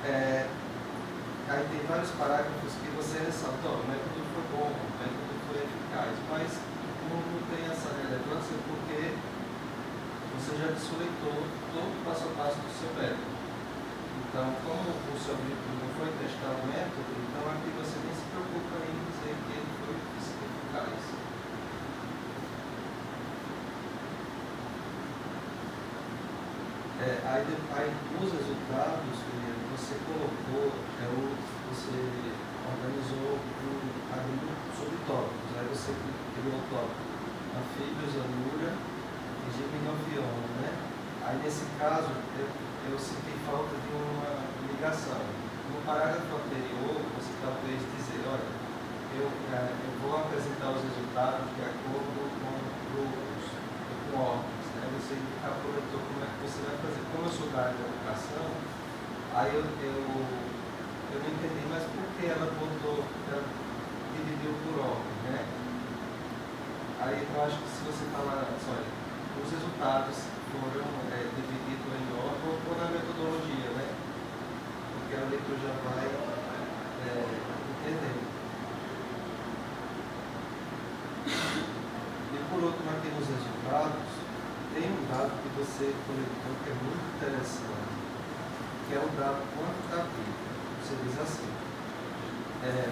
E: Aí tem vários parágrafos que você ressalta, o método foi bom, o método foi eficaz, mas não tem essa relevância porque você já descoletou todo o passo a passo do seu método. Então, como o seu objetivo não foi testar o método, então aqui você nem se preocupa em dizer que ele foi eficaz. Aí os resultados, você colocou, você organizou sobre tópicos. Aí você criou o tópico anfíbios, anura e gimnoviona, né? Aí nesse caso, eu senti falta de uma ligação. No parágrafo anterior, você talvez dizer, olha, eu vou apresentar os resultados de acordo com grupos, com órgãos. Você aproveitou como é que você vai fazer. Como eu sou da área da educação, aí eu não entendi, mas por que ela dividiu por ordem, né? Aí eu acho que se você falar, olha, os resultados foram divididos em ordem ou na metodologia, né? Porque a leitura já vai entender. E por último, aqui nos resultados, tem um dado que você coletou que é muito interessante, que é o dado quantitativo. Você diz assim,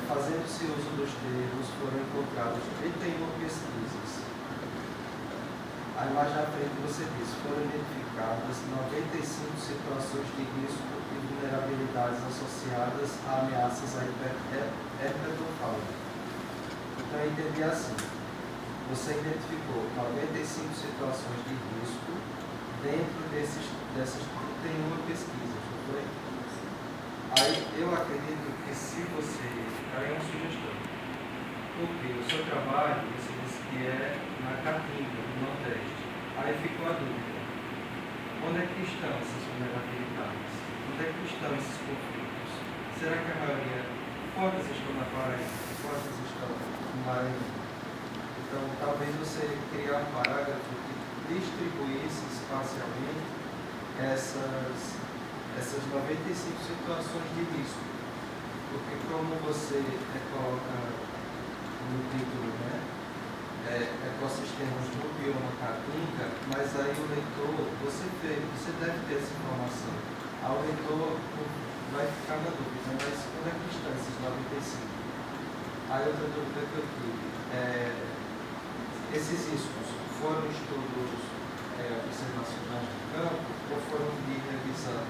E: fazendo-se uso dos termos, foram encontradas 31 pesquisas. Aí mais à frente você diz, foram identificadas 95 situações de risco e vulnerabilidades associadas a ameaças à herpetofauna. Então eu entendi assim. Você identificou 95 situações de risco dentro dessas 31 pesquisas, não foi? Aí eu acredito que se você... Aí é uma sugestão. Porque o seu trabalho, você disse que é na Caatinga, no Nordeste. Aí ficou a dúvida. Onde é que estão essas vulnerabilidades? Onde é que estão esses conflitos? Será que a maioria... Quantas estão na Paraíba? Quantas estão no Maranhão? Então, talvez você criar um parágrafo que distribuísse espacialmente essas 95 situações de risco. Porque como você coloca no título, né, ecossistemas do bioma Caatinga, mas aí o leitor, você deve ter essa informação. Ao leitor vai ficar na dúvida, mas onde é que estão esses 95? Aí outra dúvida que eu tive esses riscos foram estudos observacionais de campo ou foram de revisão?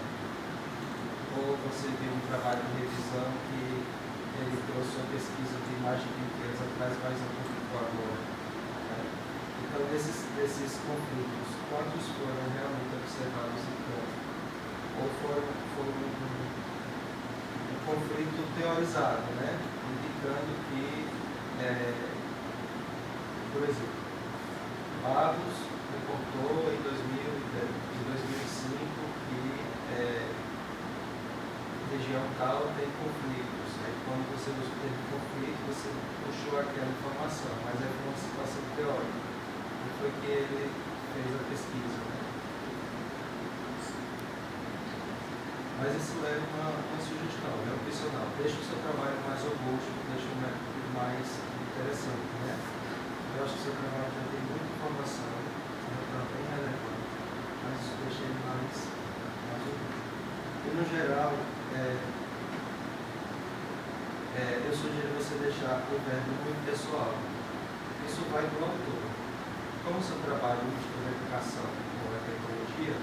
E: Ou você viu um trabalho de revisão que ele trouxe uma pesquisa de mais de 20 anos atrás, mas não publicou agora? Né? Então, desses conflitos, quantos foram realmente observados em campo? Ou foram um conflito teorizado, né? Indicando que por exemplo, Barros reportou em 2005 que região tal tem conflitos. Aí quando você teve conflito, você puxou aquela informação, mas é uma situação teórica. E foi que ele fez a pesquisa. Né? Mas isso é uma sugestão, é opcional. Deixa o seu trabalho mais robusto, deixa o método mais interessante, né? Eu acho que o seu trabalho já tem muita informação, é bem relevante, mas deixa ele mais robusto. E no geral, eu sugiro você deixar o verbo muito pessoal. Isso vai do autor. Como o seu trabalho mistura educação com a tecnologia,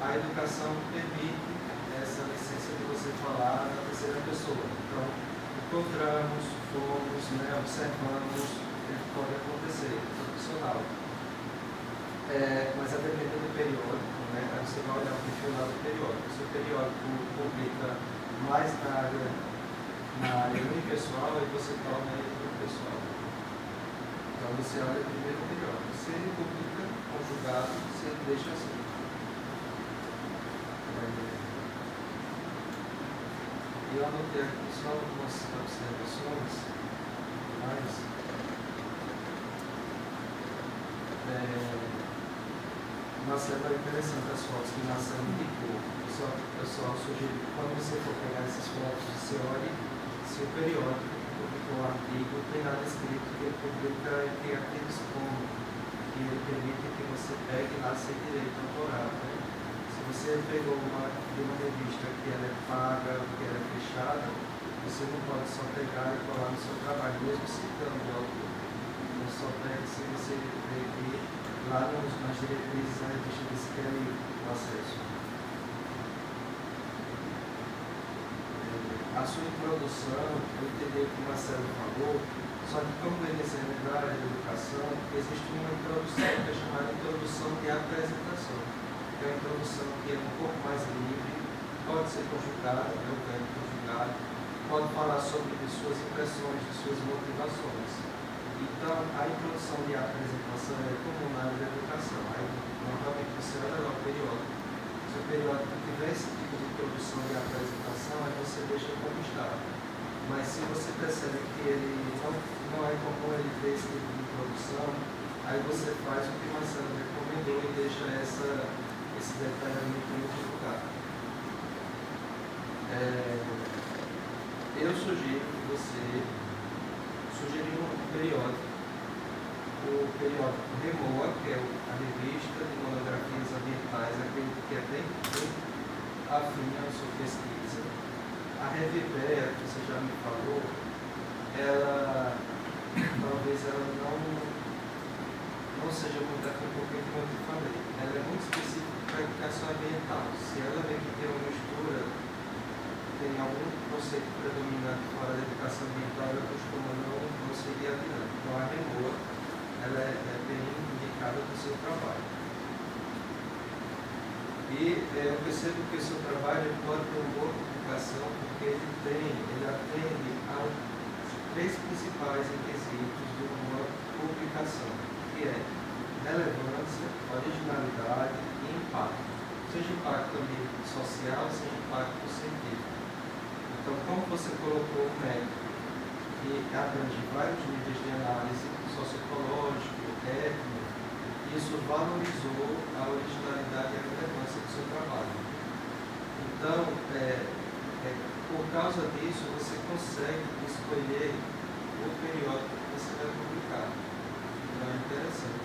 E: a educação permite essa licença de você falar na terceira pessoa. Então, encontramos, fomos, observamos, pode acontecer, é profissional. Mas a depender do periódico, aí você vai olhar o perfil lá do periódico. Se o periódico publica mais na área unipessoal, aí você torna ele pessoal. Então você olha primeiro o periódico. Se ele publica conjugado, você deixa assim. Eu anotei aqui só algumas observações, mas Marcelo, é interessante as fotos que Marcelo indicou. Eu só sugiro que quando você for pegar essas fotos, você olhe se o periódico que publicou o artigo tem nada escrito que ele publica e tem artigos como que ele permite que você pegue lá sem direito autoral. Se você pegou de uma revista que ela é paga, que ela é fechada, você não pode só pegar e colar no seu trabalho, mesmo citando o autor. Não só pega se você vê que lá nas diretrizes a revista diz que é o acesso. A sua introdução, eu entendi o que o Marcelo falou, só que como ele é da área de educação, existe uma introdução que é chamada introdução de apresentação. Que é uma introdução que é um pouco mais livre, pode ser conjugada, o verbo conjugado, pode falar sobre de suas impressões, de suas motivações. Então, a introdução de apresentação é comum na área da educação. Aí, normalmente, você olha lá o periódico. Se o periódico tiver esse tipo de introdução de apresentação, aí você deixa como está. Mas se você percebe que ele não é comum ele ter esse tipo de introdução, aí você faz o que Marcelo recomendou e deixa esse detalhamento em outro lugar. Eu sugiro que você sugerir um periódico. O periódico Remoa, que é a revista de monografias ambientais, acredito que é bem afim à sua pesquisa. A Revipea, que você já me falou, talvez ela não seja muito afim, porque, como eu te falei, ela é muito específica para a educação ambiental. Se ela vê que tem uma mistura, tem algum conceito predominante fora da educação ambiental, ela costuma não seguir adiante. Então, a Remoa, ela é bem indicada do seu trabalho. E eu percebo que o seu trabalho pode ter uma boa publicação, porque ele atende aos 3 principais requisitos de uma publicação, que é relevância, originalidade e impacto. Seja impacto social, seja impacto científico. Então, como você colocou um método que abrange vários níveis de análise socioecológico, étnico, isso valorizou a originalidade e a relevância do seu trabalho. Então, por causa disso, você consegue escolher o periódico que você vai publicar. Então, é interessante.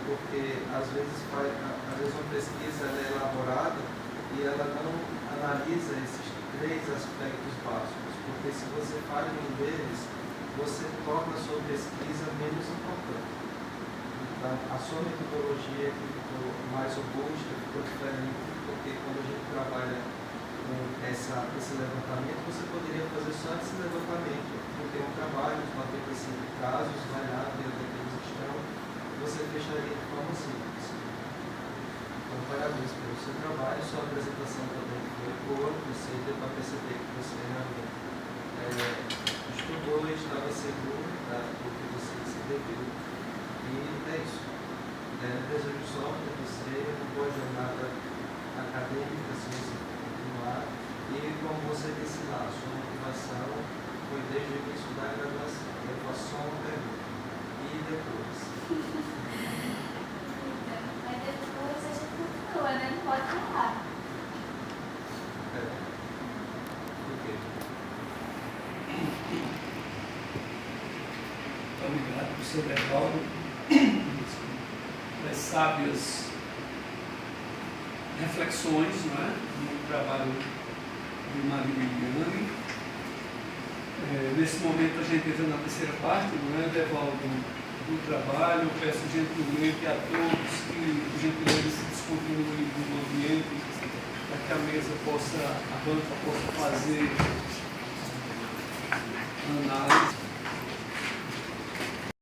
E: Porque, às vezes uma pesquisa ela é elaborada e ela não analisa esses 3 aspectos básicos. Porque, se você falha em um deles, você torna a sua pesquisa menos importante. Então, a sua metodologia ficou mais robusta, ficou diferente, porque quando a gente trabalha com esse levantamento, você poderia fazer só esse levantamento, porque é um trabalho de 95 casos, vai lá, vê onde eles estão, e você fecharia de forma simples. Então, parabéns pelo seu trabalho, sua apresentação também foi boa, você deu para perceber que você realmente estudou e estava seguro do que você escreveu. E é isso. Desejo sorte a você, uma boa jornada acadêmica, se você continuar. E como você disse lá, a sua motivação foi desde o início da graduação. Eu faço só uma pergunta. E depois?
B: Mas depois a gente continua, né? Não pode parar.
A: professor Evaldo, das sábias reflexões, não é? No trabalho de Mário Liliane. Nesse momento a gente entra na terceira parte, não é, Evaldo, do trabalho. Eu peço gentilmente a todos que, por gentileza, se descontinuem do ambiente, para que a mesa possa, a banca possa fazer análise.